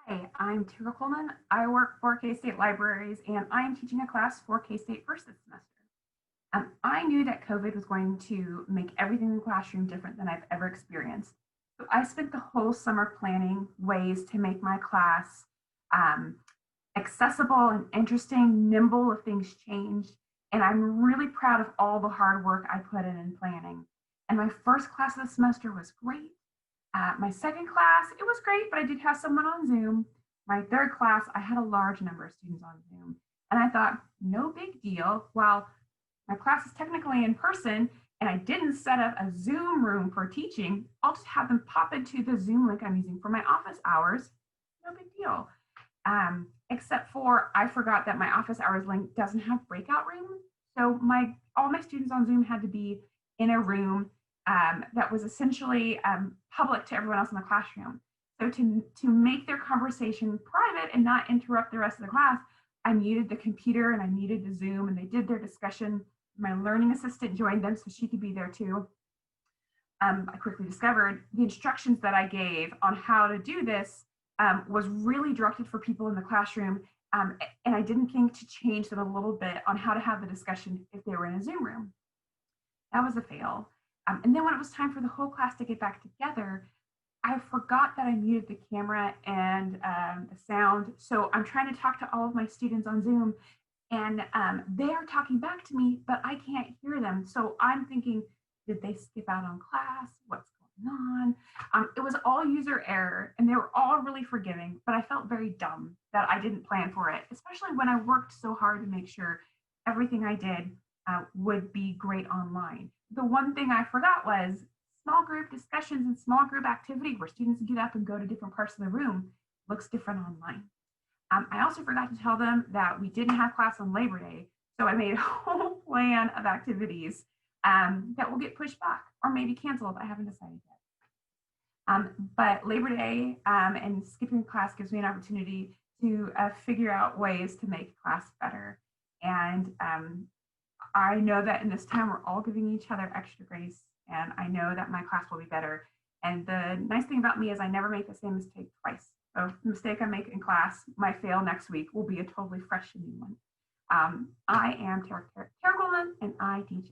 Hi, I'm Tara Coleman. I work for K-State Libraries and I am teaching a class for K-State First this semester. I knew that COVID was going to make everything in the classroom different than I've ever experienced. So I spent the whole summer planning ways to make my class um, accessible and interesting, nimble if things changed. And I'm really proud of all the hard work I put in planning. And my first class of the semester was great. My second class, it was great, but I did have someone on Zoom. My third class, I had a large number of students on Zoom. And I thought, no big deal. While my class is technically in person and I didn't set up a Zoom room for teaching, I'll just have them pop into the Zoom link I'm using for my office hours. No big deal. Except for I forgot that my office hours link doesn't have breakout rooms. So all my students on Zoom had to be in a room that was essentially public to everyone else in the classroom. So to make their conversation private and not interrupt the rest of the class, I muted the computer and I muted the Zoom and they did their discussion. My learning assistant joined them so she could be there too. I quickly discovered the instructions that I gave on how to do this was really directed for people in the classroom. And I didn't think to change them a little bit on how to have the discussion if they were in a Zoom room. That was a fail. And then when it was time for the whole class to get back together, I forgot that I muted the camera and the sound. So I'm trying to talk to all of my students on Zoom and they are talking back to me, but I can't hear them. So I'm thinking, did they skip out on class? What's going on? It was all user error and they were all really forgiving, but I felt very dumb that I didn't plan for it, especially when I worked so hard to make sure everything I did would be great online. The one thing I forgot was small group discussions and small group activity where students get up and go to different parts of the room looks different online. I also forgot to tell them that we didn't have class on Labor Day, so I made a whole plan of activities that will get pushed back or maybe canceled. I haven't decided yet. But Labor Day and skipping class gives me an opportunity to figure out ways to make class better. And I know that in this time, we're all giving each other extra grace, and I know that my class will be better. And the nice thing about me is I never make the same mistake twice. So the mistake I make in class, my fail next week will be a totally fresh and new one. I am Tara Coleman, and I teach